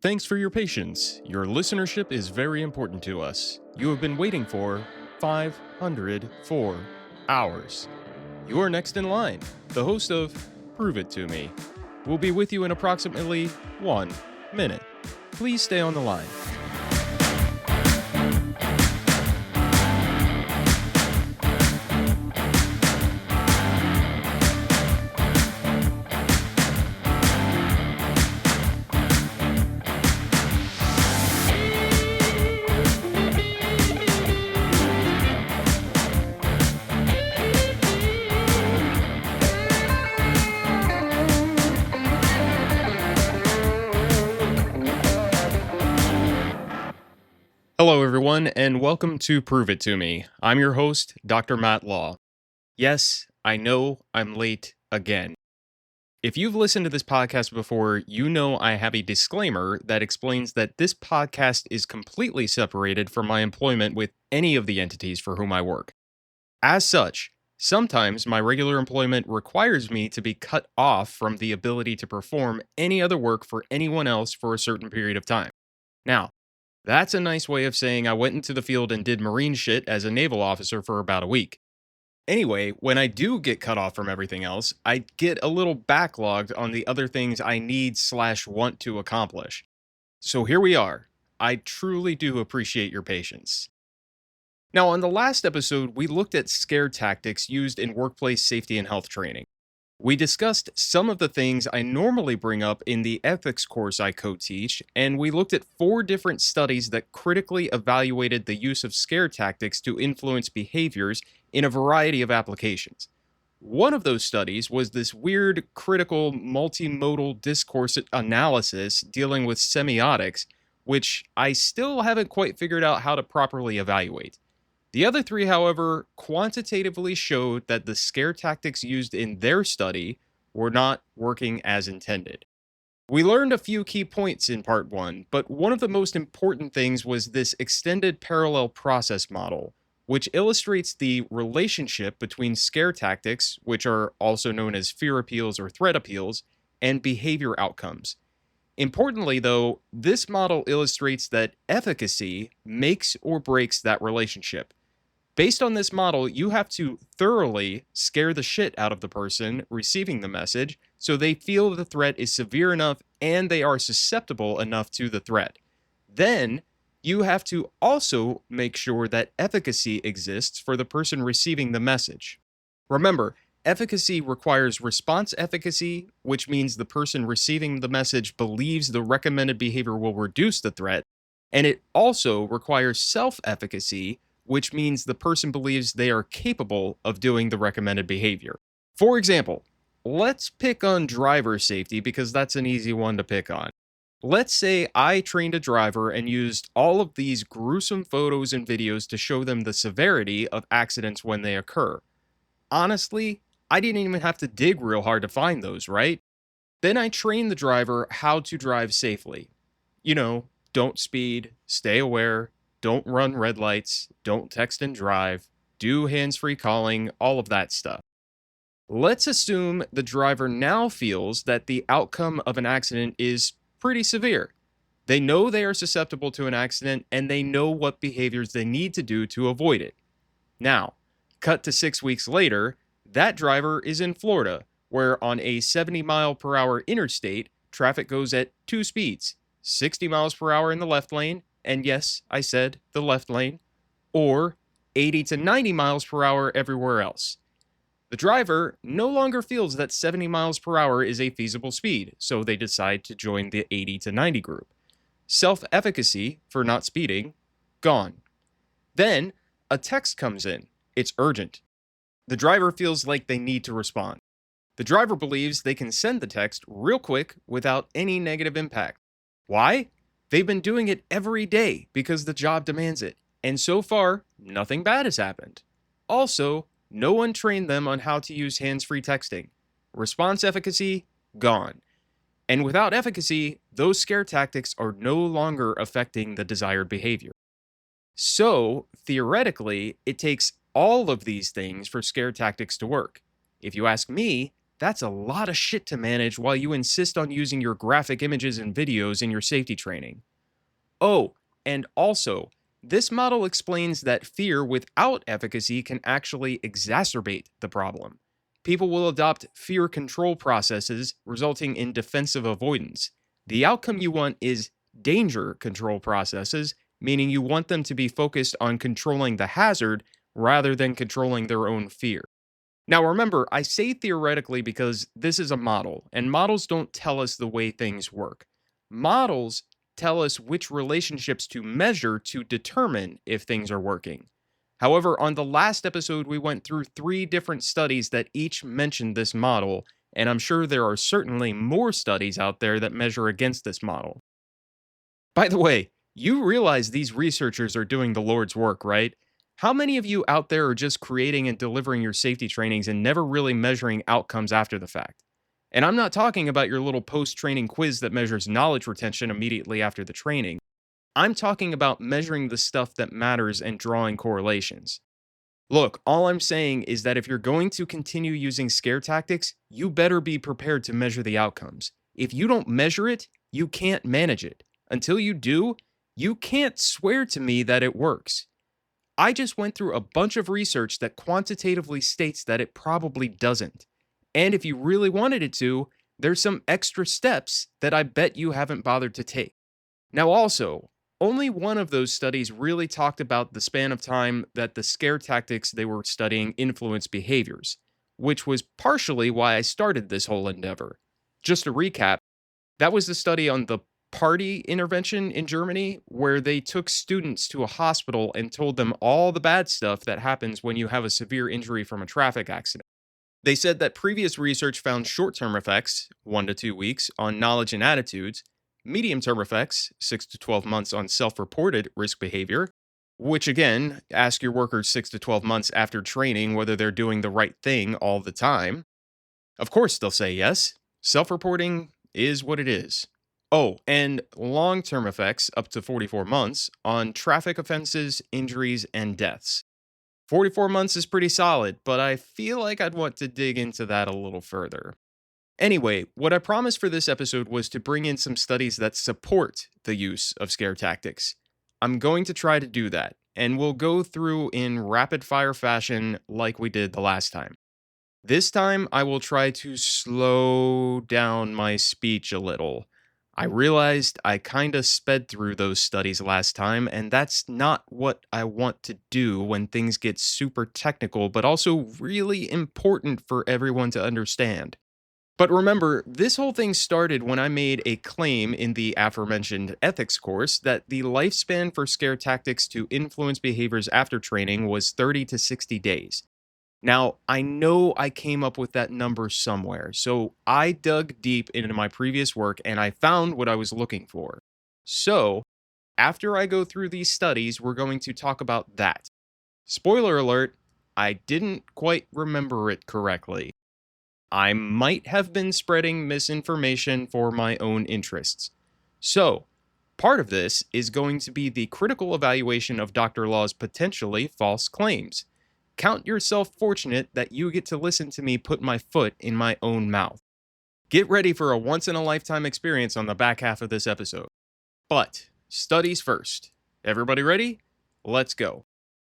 Thanks for your patience. Your listenership is very important to us. You have been waiting for 504 hours. You are next in line, the host of Prove It To Me. We'll be with you in approximately 1 minute. Please stay on the line. Hello, everyone, and welcome to Prove It To Me. I'm your host, Dr. Matt Law. Yes, I know I'm late again. If you've listened to this podcast before, you know I have a disclaimer that explains that this podcast is completely separated from my employment with any of the entities for whom I work. As such, sometimes my regular employment requires me to be cut off from the ability to perform any other work for anyone else for a certain period of time. Now, that's a nice way of saying I went into the field and did Marine shit as a naval officer for about a week. Anyway, when I do get cut off from everything else, I get a little backlogged on the other things I need/want to accomplish. So here we are. I truly do appreciate your patience. Now, on the last episode, we looked at scare tactics used in workplace safety and health training. We discussed some of the things I normally bring up in the ethics course I co-teach, and we looked at 4 different studies that critically evaluated the use of scare tactics to influence behaviors in a variety of applications. One of those studies was this weird critical multimodal discourse analysis dealing with semiotics, which I still haven't quite figured out how to properly evaluate. The other 3, however, quantitatively showed that the scare tactics used in their study were not working as intended. We learned a few key points in part 1, but one of the most important things was this extended parallel process model, which illustrates the relationship between scare tactics, which are also known as fear appeals or threat appeals, and behavior outcomes. Importantly, though, this model illustrates that efficacy makes or breaks that relationship. Based on this model, you have to thoroughly scare the shit out of the person receiving the message so they feel the threat is severe enough and they are susceptible enough to the threat. Then, you have to also make sure that efficacy exists for the person receiving the message. Remember, efficacy requires response efficacy, which means the person receiving the message believes the recommended behavior will reduce the threat, and it also requires self-efficacy, which means the person believes they are capable of doing the recommended behavior. For example, let's pick on driver safety because that's an easy one to pick on. Let's say I trained a driver and used all of these gruesome photos and videos to show them the severity of accidents when they occur. Honestly, I didn't even have to dig real hard to find those, right? Then I trained the driver how to drive safely. Don't speed, stay aware, don't run red lights, don't text and drive, do hands-free calling, all of that stuff. Let's assume the driver now feels that the outcome of an accident is pretty severe. They know they are susceptible to an accident and they know what behaviors they need to do to avoid it. Now, cut to 6 weeks later, that driver is in Florida, where on a 70-mile-per-hour interstate, traffic goes at 2 speeds, 60 miles per hour in the left lane, and yes, I said the left lane, or 80 to 90 miles per hour everywhere else. The driver no longer feels that 70 miles per hour is a feasible speed, so they decide to join the 80 to 90 group. Self-efficacy for not speeding, gone. Then, a text comes in. It's urgent. The driver feels like they need to respond. The driver believes they can send the text real quick without any negative impact. Why? They've been doing it every day because the job demands it, and so far, nothing bad has happened. Also, no one trained them on how to use hands-free texting. Response efficacy, gone. And without efficacy, those scare tactics are no longer affecting the desired behavior. So, theoretically, it takes all of these things for scare tactics to work. If you ask me, That's a lot of shit to manage while you insist on using your graphic images and videos in your safety training. Oh, and also, this model explains that fear without efficacy can actually exacerbate the problem. People will adopt fear control processes, resulting in defensive avoidance. The outcome you want is danger control processes, meaning you want them to be focused on controlling the hazard rather than controlling their own fear. Now, remember, I say theoretically because this is a model, and models don't tell us the way things work. Models tell us which relationships to measure to determine if things are working. However, on the last episode, we went through 3 different studies that each mentioned this model, and I'm sure there are certainly more studies out there that measure against this model. By the way, you realize these researchers are doing the Lord's work, right? How many of you out there are just creating and delivering your safety trainings and never really measuring outcomes after the fact? And I'm not talking about your little post training quiz that measures knowledge retention immediately after the training. I'm talking about measuring the stuff that matters and drawing correlations. Look, all I'm saying is that if you're going to continue using scare tactics, you better be prepared to measure the outcomes. If you don't measure it, you can't manage it. Until you do, you can't swear to me that it works. I just went through a bunch of research that quantitatively states that it probably doesn't. And if you really wanted it to, there's some extra steps that I bet you haven't bothered to take. Now, also, only one of those studies really talked about the span of time that the scare tactics they were studying influenced behaviors, which was partially why I started this whole endeavor. Just to recap, that was the study on the party intervention in Germany, where they took students to a hospital and told them all the bad stuff that happens when you have a severe injury from a traffic accident. They said that previous research found short term effects, 1 to 2 weeks, on knowledge and attitudes, medium term effects, 6 to 12 months on self reported risk behavior, which again, ask your workers 6 to 12 months after training whether they're doing the right thing all the time. Of course, they'll say yes. Self reporting is what it is. Oh, and long term effects up to 44 months on traffic offenses, injuries, and deaths. 44 months is pretty solid, but I feel like I'd want to dig into that a little further. Anyway, what I promised for this episode was to bring in some studies that support the use of scare tactics. I'm going to try to do that, and we'll go through in rapid fire fashion like we did the last time. This time, I will try to slow down my speech a little. I realized I kinda sped through those studies last time, and that's not what I want to do when things get super technical, but also really important for everyone to understand. But remember, this whole thing started when I made a claim in the aforementioned ethics course that the lifespan for scare tactics to influence behaviors after training was 30 to 60 days. Now, I know I came up with that number somewhere, so I dug deep into my previous work and I found what I was looking for. So, after I go through these studies, we're going to talk about that. Spoiler alert, I didn't quite remember it correctly. I might have been spreading misinformation for my own interests. So, part of this is going to be the critical evaluation of Dr. Law's potentially false claims. Count yourself fortunate that you get to listen to me put my foot in my own mouth. Get ready for a once in a lifetime experience on the back half of this episode. But, studies first. Everybody ready? Let's go.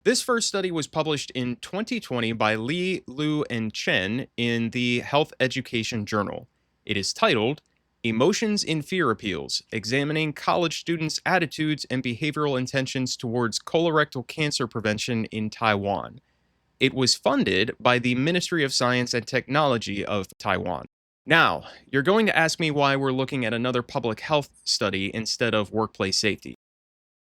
This first study was published in 2020 by Li, Liu, and Chen in the Health Education Journal. It is titled, Emotions in Fear Appeals, Examining College Students' Attitudes and Behavioral Intentions Towards Colorectal Cancer Prevention in Taiwan. It was funded by the Ministry of Science and Technology of Taiwan. Now, you're going to ask me why we're looking at another public health study instead of workplace safety.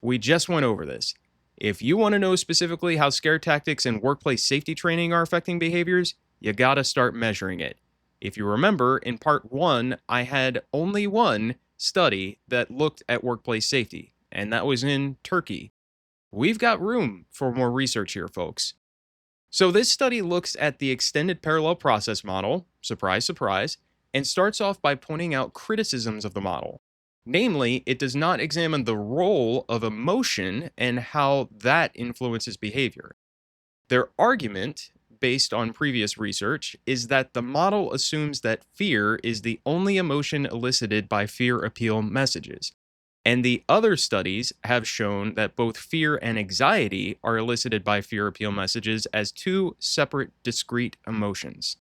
We just went over this. If you want to know specifically how scare tactics and workplace safety training are affecting behaviors, you gotta start measuring it. If you remember, in part 1, I had only one study that looked at workplace safety, and that was in Turkey. We've got room for more research here, folks. So this study looks at the extended parallel process model, surprise, surprise, and starts off by pointing out criticisms of the model. Namely, it does not examine the role of emotion and how that influences behavior. Their argument based on previous research, is that the model assumes that fear is the only emotion elicited by fear appeal messages. And the other studies have shown that both fear and anxiety are elicited by fear appeal messages as two separate, discrete emotions.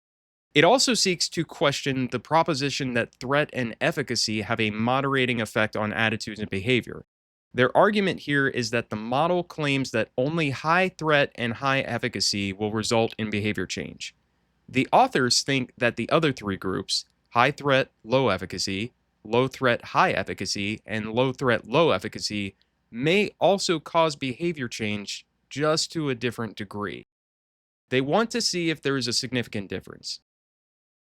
It also seeks to question the proposition that threat and efficacy have a moderating effect on attitudes and behavior. Their argument here is that the model claims that only high threat and high efficacy will result in behavior change. The authors think that the other three groups, high threat, low efficacy, low threat, high efficacy, and low threat, low efficacy, may also cause behavior change just to a different degree. They want to see if there is a significant difference.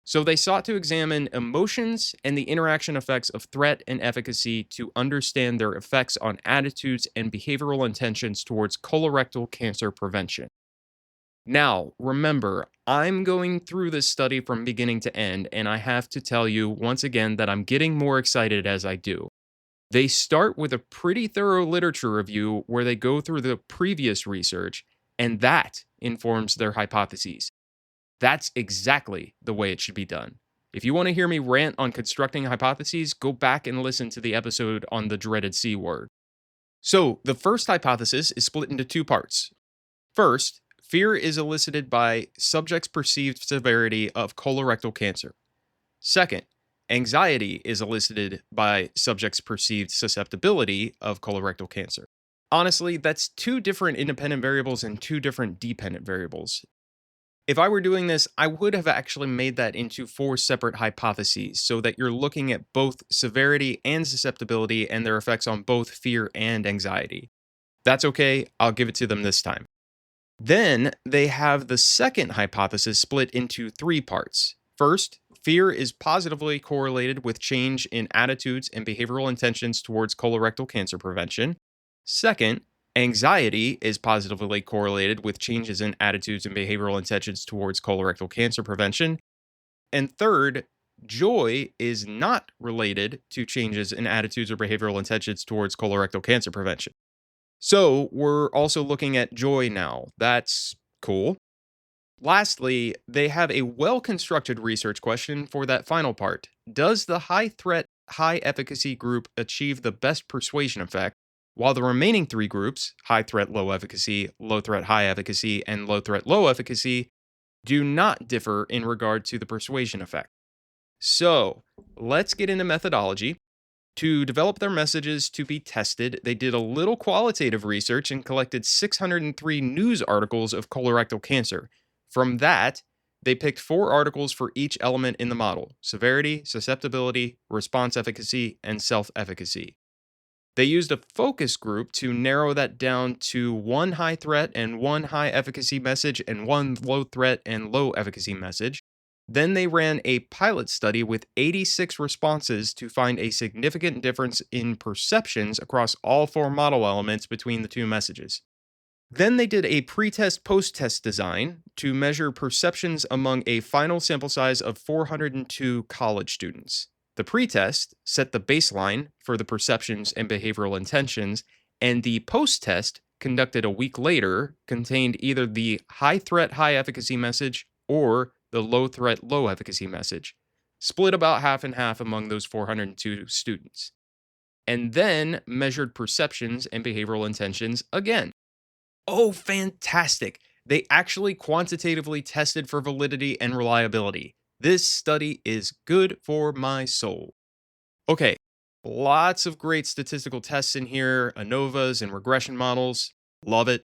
So they sought to examine emotions and the interaction effects of threat and efficacy to understand their effects on attitudes and behavioral intentions towards colorectal cancer prevention. Now, remember, I'm going through this study from beginning to end, and I have to tell you once again that I'm getting more excited as I do. They start with a pretty thorough literature review where they go through the previous research, and that informs their hypotheses. That's exactly the way it should be done. If you want to hear me rant on constructing hypotheses, go back and listen to the episode on the dreaded C word. So, the first hypothesis is split into two parts. First, fear is elicited by subjects' perceived severity of colorectal cancer. Second, anxiety is elicited by subjects' perceived susceptibility of colorectal cancer. Honestly, that's two different independent variables and two different dependent variables. If I were doing this, I would have actually made that into four separate hypotheses so that you're looking at both severity and susceptibility and their effects on both fear and anxiety. That's okay, I'll give it to them this time. Then they have the second hypothesis split into three parts. First, fear is positively correlated with change in attitudes and behavioral intentions towards colorectal cancer prevention. Second, anxiety is positively correlated with changes in attitudes and behavioral intentions towards colorectal cancer prevention. And third, joy is not related to changes in attitudes or behavioral intentions towards colorectal cancer prevention. So we're also looking at joy now. That's cool. Lastly, they have a well-constructed research question for that final part. Does the high threat, high efficacy group achieve the best persuasion effect, while the remaining three groups, high threat, low efficacy, low threat, high efficacy, and low threat, low efficacy, do not differ in regard to the persuasion effect? So, let's get into methodology. To develop their messages to be tested, they did a little qualitative research and collected 603 news articles of colorectal cancer. From that, they picked 4 articles for each element in the model: severity, susceptibility, response efficacy, and self efficacy. They used a focus group to narrow that down to 1 high threat and 1 high efficacy message and 1 low threat and low efficacy message. Then they ran a pilot study with 86 responses to find a significant difference in perceptions across all 4 model elements between the two messages. Then they did a pre-test post-test design to measure perceptions among a final sample size of 402 college students. The pre-test set the baseline for the perceptions and behavioral intentions, and the post-test, conducted a week later, contained either the high threat, high efficacy message or the low threat, low efficacy message, split about half and half among those 402 students, and then measured perceptions and behavioral intentions again. Oh, fantastic! They actually quantitatively tested for validity and reliability. This study is good for my soul. Okay, lots of great statistical tests in here, ANOVAs and regression models. Love it.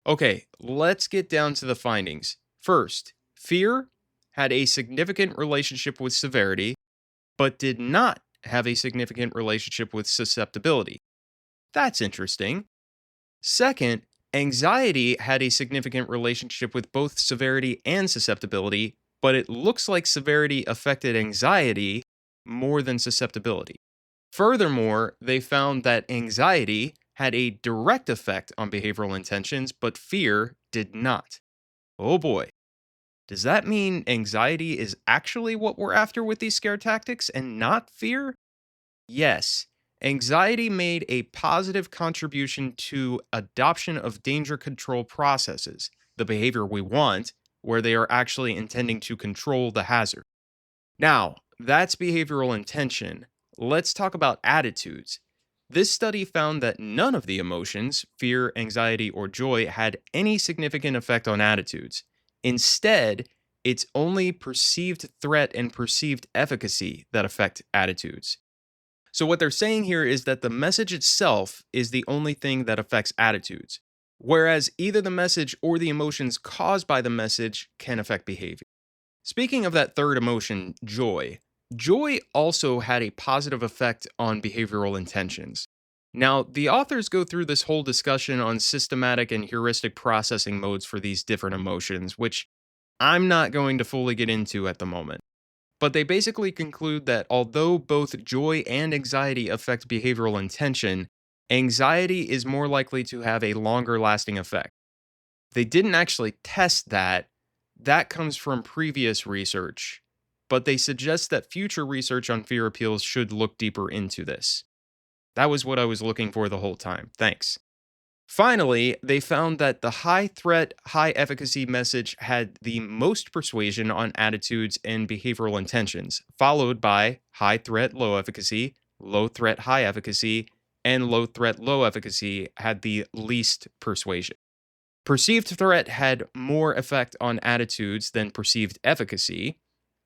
Okay, let's get down to the findings. First, fear had a significant relationship with severity, but did not have a significant relationship with susceptibility. That's interesting. Second, anxiety had a significant relationship with both severity and susceptibility, but it looks like severity affected anxiety more than susceptibility. Furthermore, they found that anxiety had a direct effect on behavioral intentions, but fear did not. Oh boy. Does that mean anxiety is actually what we're after with these scare tactics and not fear? Yes. Anxiety made a positive contribution to adoption of danger control processes, the behavior we want, where they are actually intending to control the hazard. Now, that's behavioral intention. Let's talk about attitudes. This study found that none of the emotions, fear, anxiety, or joy, had any significant effect on attitudes. Instead, it's only perceived threat and perceived efficacy that affect attitudes. So, what they're saying here is that the message itself is the only thing that affects attitudes, whereas either the message or the emotions caused by the message can affect behavior. Speaking of that third emotion, joy, joy also had a positive effect on behavioral intentions. Now, the authors go through this whole discussion on systematic and heuristic processing modes for these different emotions, which I'm not going to fully get into at the moment. But they basically conclude that although both joy and anxiety affect behavioral intention, anxiety is more likely to have a longer lasting effect. They didn't actually test that. That comes from previous research, but they suggest that future research on fear appeals should look deeper into this. That was what I was looking for the whole time. Thanks. Finally, they found that the high threat, high efficacy message had the most persuasion on attitudes and behavioral intentions, followed by high threat, low efficacy, low threat, high efficacy, and low threat, low efficacy had the least persuasion. Perceived threat had more effect on attitudes than perceived efficacy,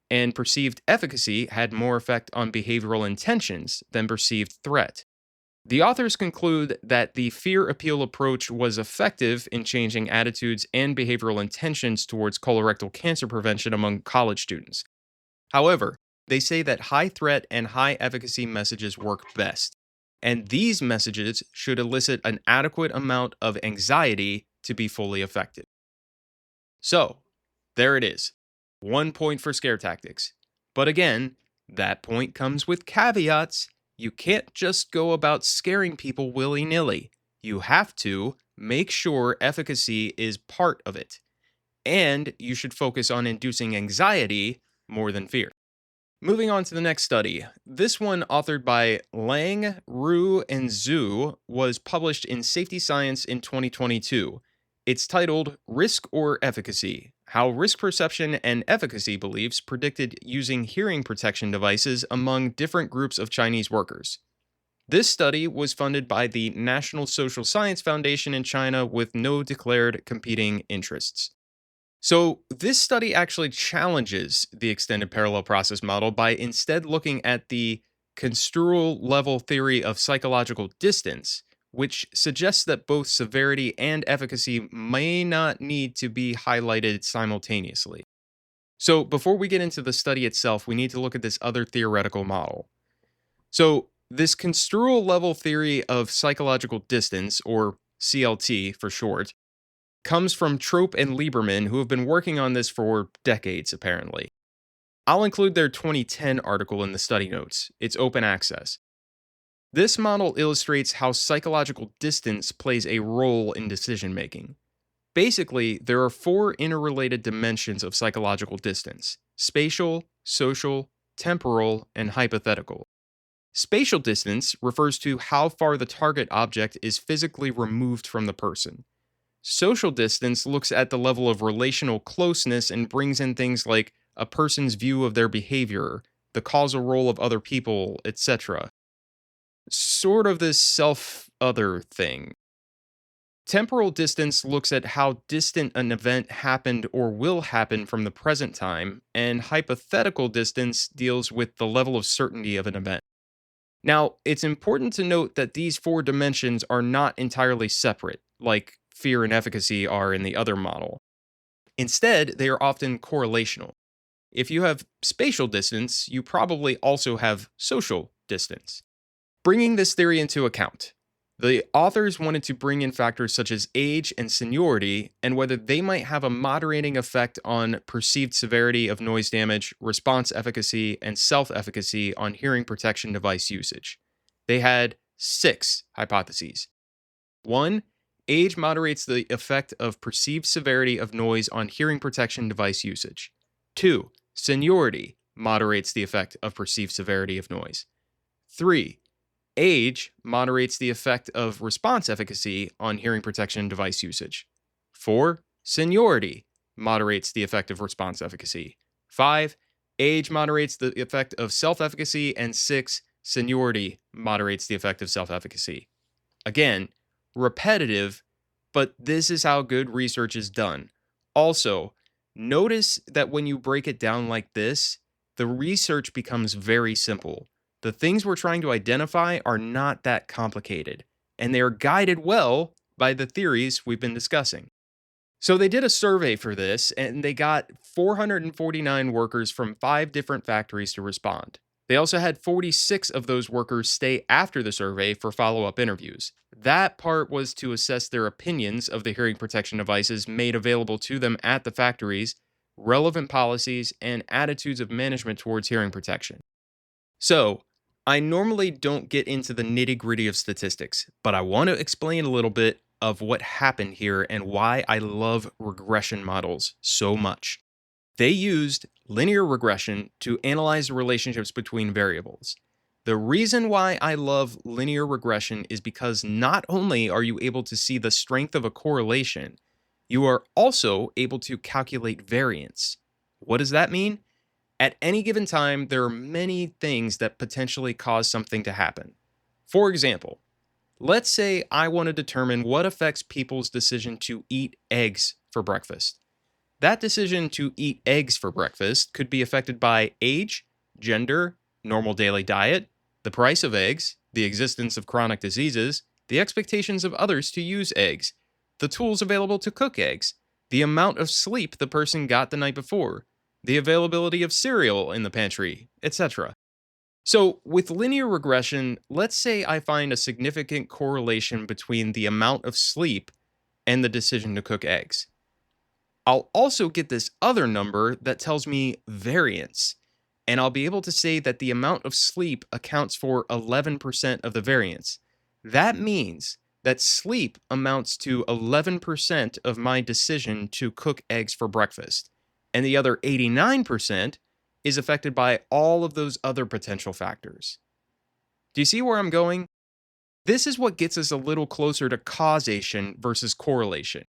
and perceived efficacy had more effect on behavioral intentions than perceived threat. The authors conclude that the fear appeal approach was effective in changing attitudes and behavioral intentions towards colorectal cancer prevention among college students. However, they say that high threat and high efficacy messages work best, and these messages should elicit an adequate amount of anxiety to be fully effective. So, there it is. 1 point for scare tactics. But again, that point comes with caveats. You can't just go about scaring people willy nilly. You have to make sure efficacy is part of it. And you should focus on inducing anxiety more than fear. Moving on to the next study. This one, authored by Lang, Ru, and Zhu, was published in Safety Science in 2022. It's titled Risk or Efficacy: How Risk Perception and Efficacy Beliefs Predicted Using Hearing Protection Devices Among Different Groups of Chinese Workers. This study was funded by the National Social Science Foundation in China with no declared competing interests. So, this study actually challenges the extended parallel process model by instead looking at the construal level theory of psychological distance, which suggests that both severity and efficacy may not need to be highlighted simultaneously. So, before we get into the study itself, we need to look at this other theoretical model. So, this construal level theory of psychological distance, or CLT for short, comes from Trope and Lieberman, who have been working on this for decades, apparently. I'll include their 2010 article in the study notes. It's open access. This model illustrates how psychological distance plays a role in decision making. Basically, there are four interrelated dimensions of psychological distance: spatial, social, temporal, and hypothetical. Spatial distance refers to how far the target object is physically removed from the person. Social distance looks at the level of relational closeness and brings in things like a person's view of their behavior, the causal role of other people, etc. Sort of this self-other thing. Temporal distance looks at how distant an event happened or will happen from the present time, and hypothetical distance deals with the level of certainty of an event. Now, it's important to note that these four dimensions are not entirely separate, like fear and efficacy are in the other model. Instead, they are often correlational. If you have spatial distance, you probably also have social distance. Bringing this theory into account, the authors wanted to bring in factors such as age and seniority and whether they might have a moderating effect on perceived severity of noise damage, response efficacy, and self-efficacy on hearing protection device usage. They had 6 hypotheses. 1. Age moderates the effect of perceived severity of noise on hearing protection device usage. 2. Seniority moderates the effect of perceived severity of noise. 3. Age moderates the effect of response efficacy on hearing protection device usage. 4. Seniority moderates the effect of response efficacy. 5, age moderates the effect of self-efficacy. And 6, seniority moderates the effect of self-efficacy. Again, repetitive, but this is how good research is done. Also, notice that when you break it down like this, the research becomes very simple. The things we're trying to identify are not that complicated, and they are guided well by the theories we've been discussing. So they did a survey for this, and they got 449 workers from 5 different factories to respond. They also had 46 of those workers stay after the survey for follow-up interviews. That part was to assess their opinions of the hearing protection devices made available to them at the factories, relevant policies, and attitudes of management towards hearing protection. So, I normally don't get into the nitty-gritty of statistics, but I want to explain a little bit of what happened here and why I love regression models so much. They used linear regression to analyze the relationships between variables. The reason why I love linear regression is because not only are you able to see the strength of a correlation, you are also able to calculate variance. What does that mean? At any given time, there are many things that potentially cause something to happen. For example, let's say I want to determine what affects people's decision to eat eggs for breakfast. That decision to eat eggs for breakfast could be affected by age, gender, normal daily diet, the price of eggs, the existence of chronic diseases, the expectations of others to use eggs, the tools available to cook eggs, the amount of sleep the person got the night before, the availability of cereal in the pantry, etc. So, with linear regression, let's say I find a significant correlation between the amount of sleep and the decision to cook eggs. I'll also get this other number that tells me variance, and I'll be able to say that the amount of sleep accounts for 11% of the variance. That means that sleep amounts to 11% of my decision to cook eggs for breakfast, and the other 89% is affected by all of those other potential factors. Do you see where I'm going? This is what gets us a little closer to causation versus correlation.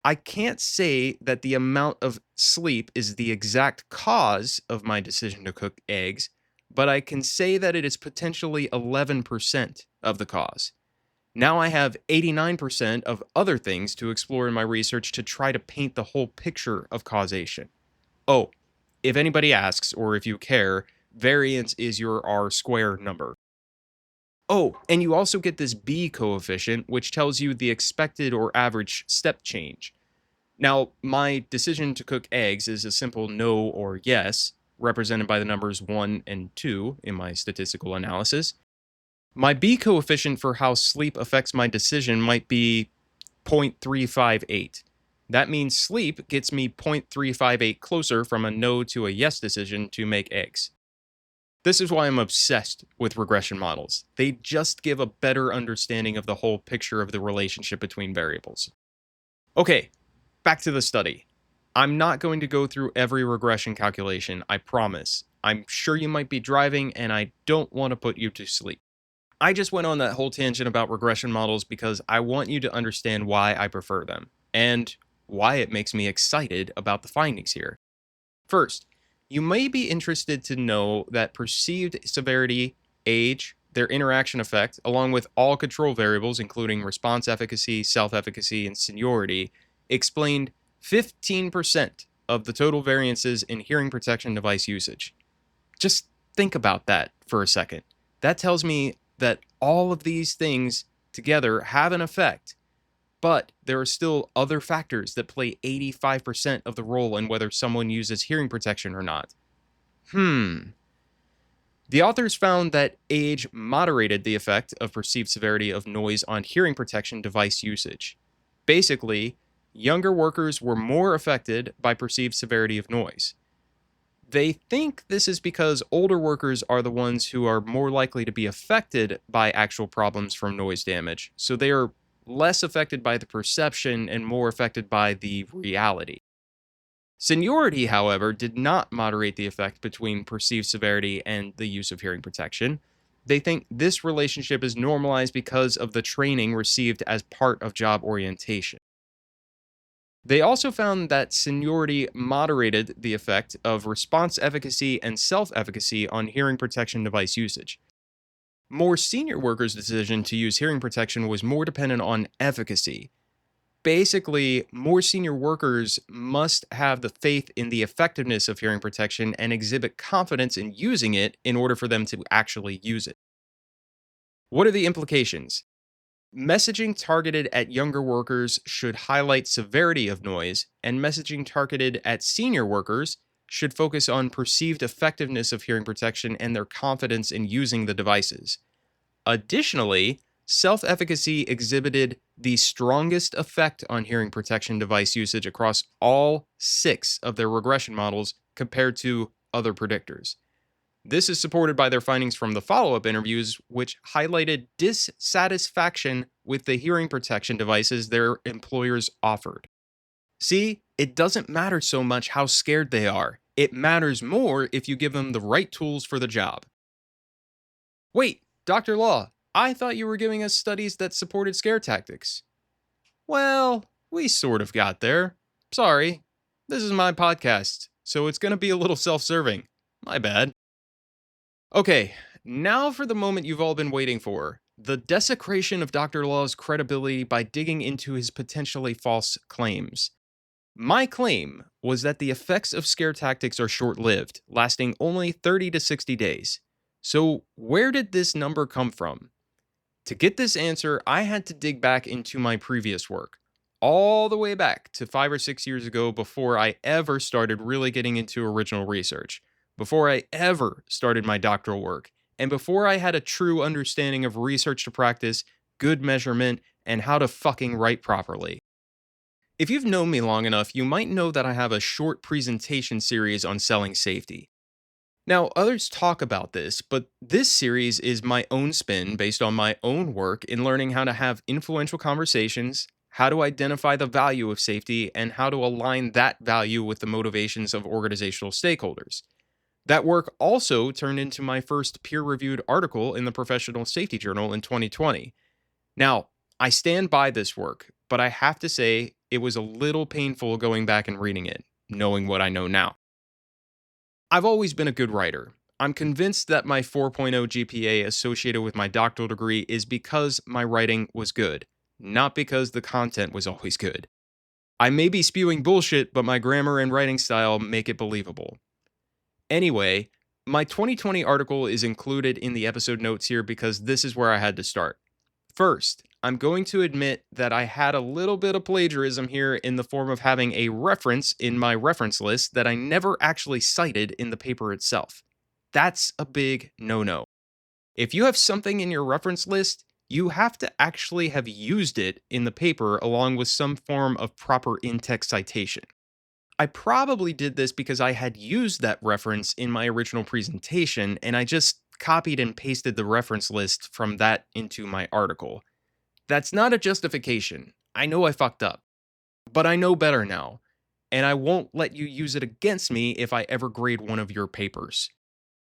I can't say that the amount of sleep is the exact cause of my decision to cook eggs, but I can say that it is potentially 11% of the cause. Now I have 89% of other things to explore in my research to try to paint the whole picture of causation. Oh, if anybody asks, or if you care, variance is your R-squared number. Oh, and you also get this B coefficient, which tells you the expected or average step change. Now, my decision to cook eggs is a simple no or yes, represented by the numbers 1 and 2 in my statistical analysis. My B coefficient for how sleep affects my decision might be 0.358. That means sleep gets me 0.358 closer from a no to a yes decision to make eggs. This is why I'm obsessed with regression models. They just give a better understanding of the whole picture of the relationship between variables. Okay, back to the study. I'm not going to go through every regression calculation, I promise. I'm sure you might be driving, and I don't want to put you to sleep. I just went on that whole tangent about regression models because I want you to understand why I prefer them, and why it makes me excited about the findings here. First, you may be interested to know that perceived severity, age, their interaction effect, along with all control variables, including response efficacy, self-efficacy, and seniority, explained 15% of the total variances in hearing protection device usage. Just think about that for a second. That tells me that all of these things together have an effect, but there are still other factors that play 85% of the role in whether someone uses hearing protection or not. The authors found that age moderated the effect of perceived severity of noise on hearing protection device usage. Basically, younger workers were more affected by perceived severity of noise. They think this is because older workers are the ones who are more likely to be affected by actual problems from noise damage, so they are less affected by the perception and more affected by the reality. Seniority, however, did not moderate the effect between perceived severity and the use of hearing protection. They think this relationship is normalized because of the training received as part of job orientation. They also found that seniority moderated the effect of response efficacy and self efficacy on hearing protection device usage. More senior workers' decision to use hearing protection was more dependent on efficacy. Basically, more senior workers must have the faith in the effectiveness of hearing protection and exhibit confidence in using it in order for them to actually use it. What are the implications? Messaging targeted at younger workers should highlight severity of noise, and messaging targeted at senior workers should focus on perceived effectiveness of hearing protection and their confidence in using the devices. Additionally, self efficacy exhibited the strongest effect on hearing protection device usage across all 6 of their regression models compared to other predictors. This is supported by their findings from the follow up interviews, which highlighted dissatisfaction with the hearing protection devices their employers offered. See, it doesn't matter so much how scared they are. It matters more if you give them the right tools for the job. Wait, Dr. Law, I thought you were giving us studies that supported scare tactics. Well, we sort of got there. Sorry. This is my podcast, so it's going to be a little self serving. My bad. Okay, now for the moment you've all been waiting for, the desecration of Dr. Law's credibility by digging into his potentially false claims. My claim was that the effects of scare tactics are short lived, lasting only 30 to 60 days. So, where did this number come from? To get this answer, I had to dig back into my previous work, all the way back to 5 or 6 years ago before I ever started really getting into original research, before I ever started my doctoral work, and before I had a true understanding of research to practice, good measurement, and how to fucking write properly. If you've known me long enough, you might know that I have a short presentation series on selling safety. Now, others talk about this, but this series is my own spin based on my own work in learning how to have influential conversations, how to identify the value of safety, and how to align that value with the motivations of organizational stakeholders. That work also turned into my first peer reviewed article in the Professional Safety Journal in 2020. Now, I stand by this work, but I have to say it was a little painful going back and reading it, knowing what I know now. I've always been a good writer. I'm convinced that my 4.0 GPA associated with my doctoral degree is because my writing was good, not because the content was always good. I may be spewing bullshit, but my grammar and writing style make it believable. Anyway, my 2020 article is included in the episode notes here because this is where I had to start. First, I'm going to admit that I had a little bit of plagiarism here in the form of having a reference in my reference list that I never actually cited in the paper itself. That's a big no-no. If you have something in your reference list, you have to actually have used it in the paper along with some form of proper in-text citation. I probably did this because I had used that reference in my original presentation and I just copied and pasted the reference list from that into my article. That's not a justification. I know I fucked up. But I know better now, and I won't let you use it against me if I ever grade one of your papers.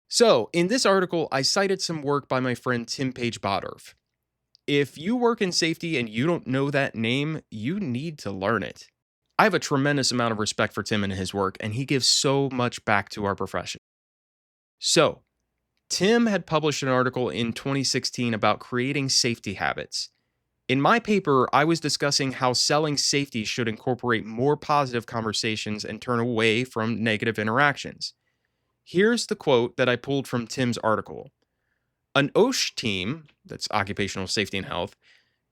So, in this article, I cited some work by my friend Tim Page-Bottorff. If you work in safety and you don't know that name, you need to learn it. I have a tremendous amount of respect for Tim and his work, and he gives so much back to our profession. So, Tim had published an article in 2016 about creating safety habits. In my paper, I was discussing how selling safety should incorporate more positive conversations and turn away from negative interactions. Here's the quote that I pulled from Tim's article. An OSH team, that's occupational safety and health,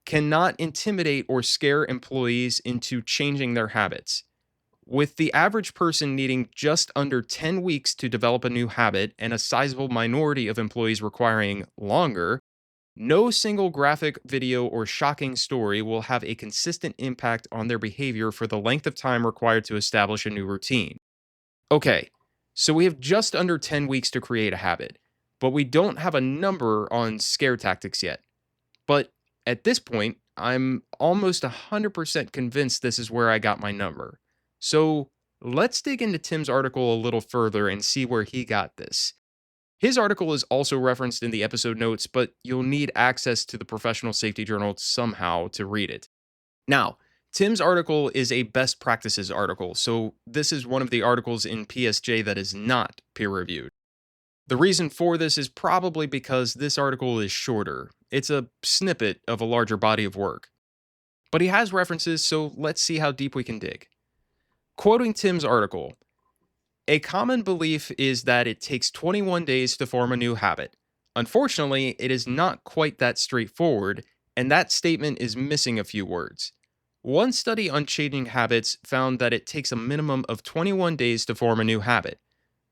cannot intimidate or scare employees into changing their habits. With the average person needing just under 10 weeks to develop a new habit and a sizable minority of employees requiring longer, no single graphic, video, or shocking story will have a consistent impact on their behavior for the length of time required to establish a new routine. Okay, so we have just under 10 weeks to create a habit, but we don't have a number on scare tactics yet. But at this point, I'm almost 100% convinced this is where I got my number. So let's dig into Tim's article a little further and see where he got this. His article is also referenced in the episode notes, but you'll need access to the Professional Safety Journal somehow to read it. Now, Tim's article is a best practices article, so this is one of the articles in PSJ that is not peer reviewed. The reason for this is probably because this article is shorter. It's a snippet of a larger body of work. But he has references, so let's see how deep we can dig. Quoting Tim's article, a common belief is that it takes 21 days to form a new habit. Unfortunately, it is not quite that straightforward, and that statement is missing a few words. One study on changing habits found that it takes a minimum of 21 days to form a new habit.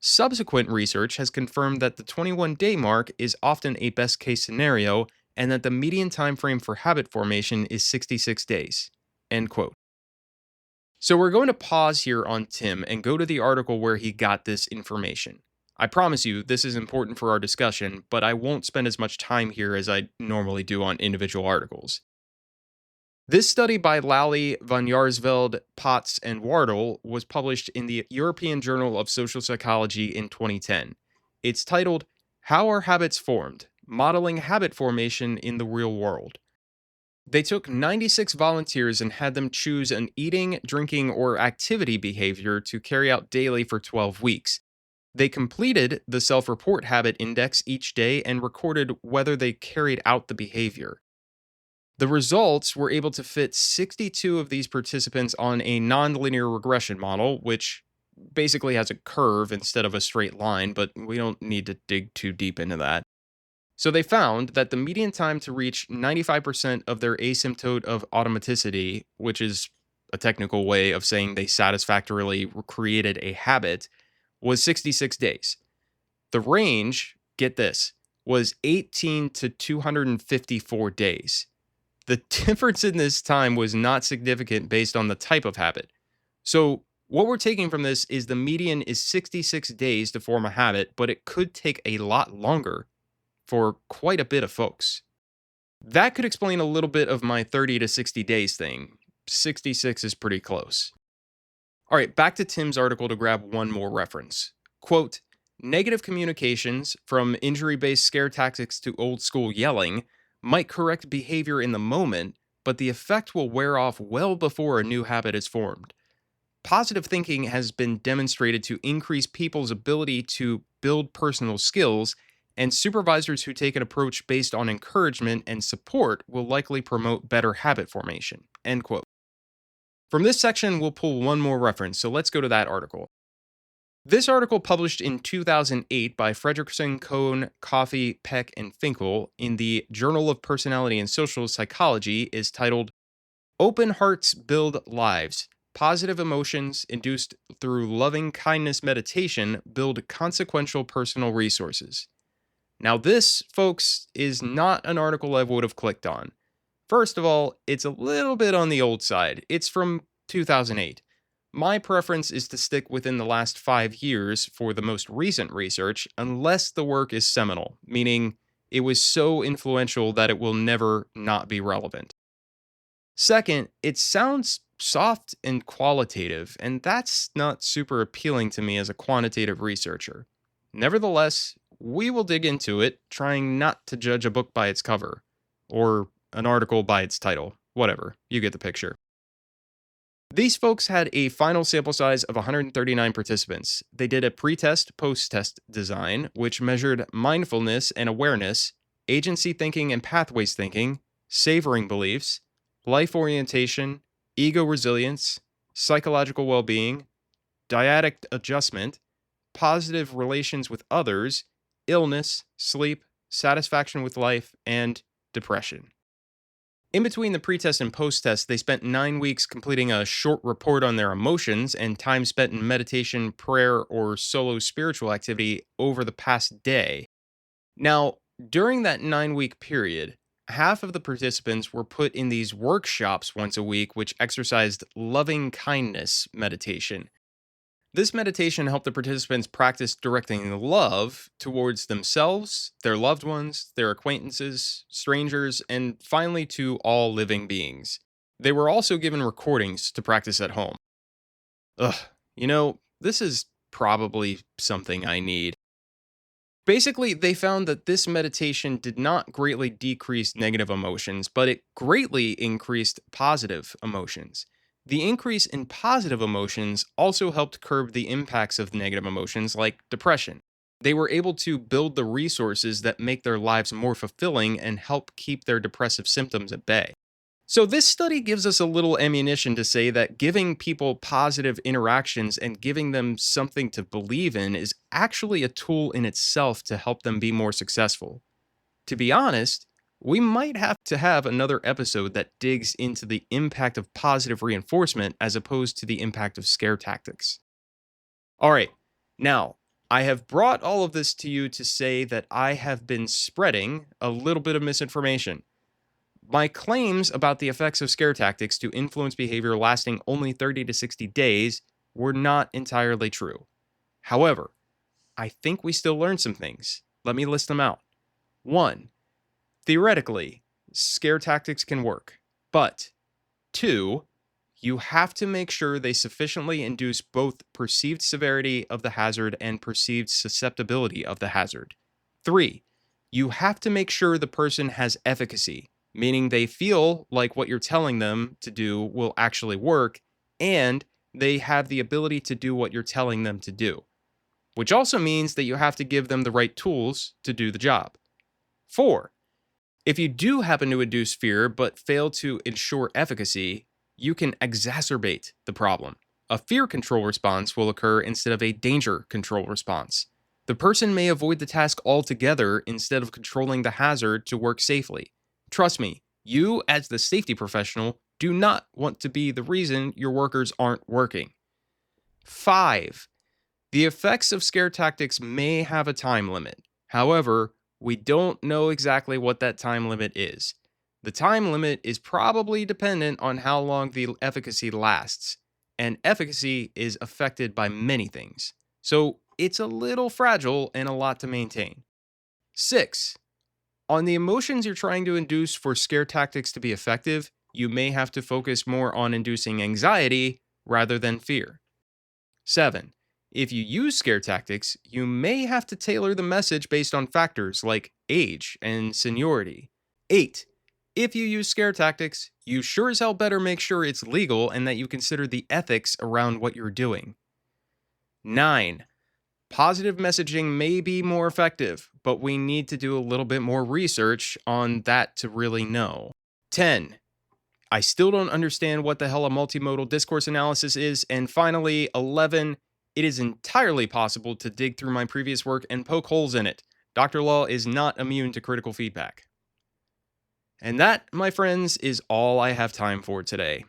Subsequent research has confirmed that the 21-day mark is often a best case scenario and that the median time frame for habit formation is 66 days. End quote. So we're going to pause here on Tim and go to the article where he got this information. I promise you, this is important for our discussion, but I won't spend as much time here as I normally do on individual articles. This study by Lally, Van Jaarsveld, Potts, and Wardle was published in the European Journal of Social Psychology in 2010. It's titled, How Are Habits Formed? Modeling Habit Formation in the Real World. They took 96 volunteers and had them choose an eating, drinking, or activity behavior to carry out daily for 12 weeks. They completed the self-report habit index each day and recorded whether they carried out the behavior. The results were able to fit 62 of these participants on a nonlinear regression model, which basically has a curve instead of a straight line, but we don't need to dig too deep into that. So they found that the median time to reach 95% of their asymptote of automaticity, which is a technical way of saying they satisfactorily created a habit, was 66 days. The range, get this, was 18 to 254 days. The difference in this time was not significant based on the type of habit. So what we're taking from this is the median is 66 days to form a habit, but it could take a lot longer for quite a bit of folks. That could explain a little bit of my 30 to 60 days thing. 66 is pretty close. All right, back to Tim's article to grab one more reference. Quote, negative communications, from injury-based scare tactics to old-school yelling, might correct behavior in the moment, but the effect will wear off well before a new habit is formed. Positive thinking has been demonstrated to increase people's ability to build personal skills, and supervisors who take an approach based on encouragement and support will likely promote better habit formation. End quote. From this section, we'll pull one more reference, so let's go to that article. This article, published in 2008 by Fredrickson, Cohn, Coffey, Peck, and Finkel in the Journal of Personality and Social Psychology, is titled Open Hearts Build Lives. Positive emotions induced through loving kindness meditation build consequential personal resources. Now, this, folks, is not an article I would have clicked on. First of all, it's a little bit on the old side. It's from 2008. My preference is to stick within the last 5 years for the most recent research, unless the work is seminal, meaning it was so influential that it will never not be relevant. Second, it sounds soft and qualitative, and that's not super appealing to me as a quantitative researcher. Nevertheless, we will dig into it, trying not to judge a book by its cover, or an article by its title. Whatever, you get the picture. These folks had a final sample size of 139 participants. They did a pre-test, post-test design, which measured mindfulness and awareness, agency thinking and pathways thinking, savoring beliefs, life orientation, ego resilience, psychological well-being, dyadic adjustment, positive relations with others, illness, sleep, satisfaction with life, and depression. In between the pretest and post-test, they spent 9 weeks completing a short report on their emotions and time spent in meditation, prayer, or solo spiritual activity over the past day. Now, during that 9-week period, half of the participants were put in these workshops once a week, which exercised loving kindness meditation. This meditation helped the participants practice directing love towards themselves, their loved ones, their acquaintances, strangers, and finally to all living beings. They were also given recordings to practice at home. Ugh, this is probably something I need. Basically, they found that this meditation did not greatly decrease negative emotions, but it greatly increased positive emotions. The increase in positive emotions also helped curb the impacts of negative emotions like depression. They were able to build the resources that make their lives more fulfilling and help keep their depressive symptoms at bay. So, this study gives us a little ammunition to say that giving people positive interactions and giving them something to believe in is actually a tool in itself to help them be more successful. To be honest, we might have to have another episode that digs into the impact of positive reinforcement as opposed to the impact of scare tactics. All right, now, I have brought all of this to you to say that I have been spreading a little bit of misinformation. My claims about the effects of scare tactics to influence behavior lasting only 30 to 60 days were not entirely true. However, I think we still learned some things. Let me list them out. 1. Theoretically, scare tactics can work. But 2. You have to make sure they sufficiently induce both perceived severity of the hazard and perceived susceptibility of the hazard. 3. You have to make sure the person has efficacy, meaning they feel like what you're telling them to do will actually work, and they have the ability to do what you're telling them to do, which also means that you have to give them the right tools to do the job. 4. If you do happen to induce fear but fail to ensure efficacy, you can exacerbate the problem. A fear control response will occur instead of a danger control response. The person may avoid the task altogether instead of controlling the hazard to work safely. Trust me, you, as the safety professional, do not want to be the reason your workers aren't working. 5. The effects of scare tactics may have a time limit. However, we don't know exactly what that time limit is. The time limit is probably dependent on how long the efficacy lasts, and efficacy is affected by many things. So it's a little fragile and a lot to maintain. 6. On the emotions you're trying to induce for scare tactics to be effective, you may have to focus more on inducing anxiety rather than fear. 7. If you use scare tactics, you may have to tailor the message based on factors like age and seniority. 8. If you use scare tactics, you sure as hell better make sure it's legal and that you consider the ethics around what you're doing. 9. Positive messaging may be more effective, but we need to do a little bit more research on that to really know. 10. I still don't understand what the hell a multimodal discourse analysis is. And finally, 11. It is entirely possible to dig through my previous work and poke holes in it. Dr. Law is not immune to critical feedback. And that, my friends, is all I have time for today.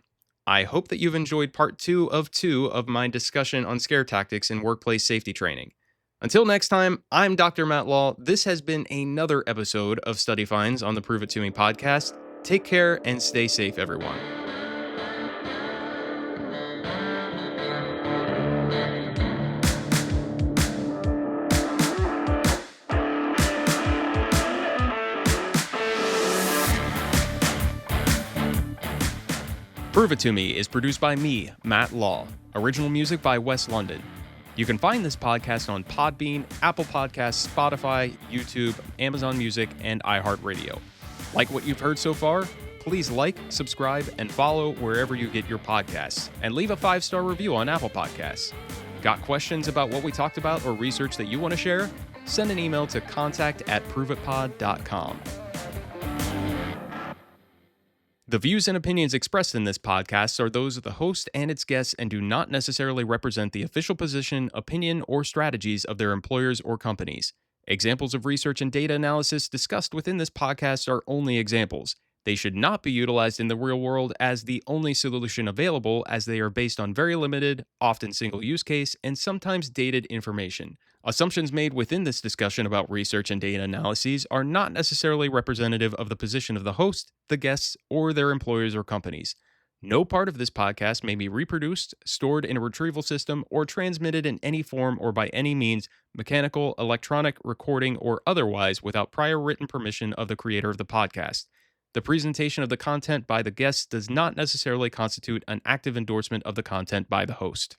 I hope that you've enjoyed part 2 of my discussion on scare tactics in workplace safety training. Until next time, I'm Dr. Matt Law. This has been another episode of Study Finds on the Prove It To Me podcast. Take care and stay safe, everyone. Prove It To Me is produced by me, Matt Law. Original music by Wes London. You can find this podcast on Podbean, Apple Podcasts, Spotify, YouTube, Amazon Music, and iHeartRadio. Like what you've heard so far? Please like, subscribe, and follow wherever you get your podcasts, and leave a 5-star review on Apple Podcasts. Got questions about what we talked about or research that you want to share? Send an email to contact@proveitpod.com. The views and opinions expressed in this podcast are those of the host and its guests and do not necessarily represent the official position, opinion, or strategies of their employers or companies. Examples of research and data analysis discussed within this podcast are only examples. They should not be utilized in the real world as the only solution available, as they are based on very limited, often single use case, and sometimes dated information. Assumptions made within this discussion about research and data analyses are not necessarily representative of the position of the host, the guests, or their employers or companies. No part of this podcast may be reproduced, stored in a retrieval system, or transmitted in any form or by any means, mechanical, electronic, recording, or otherwise, without prior written permission of the creator of the podcast. The presentation of the content by the guests does not necessarily constitute an active endorsement of the content by the host.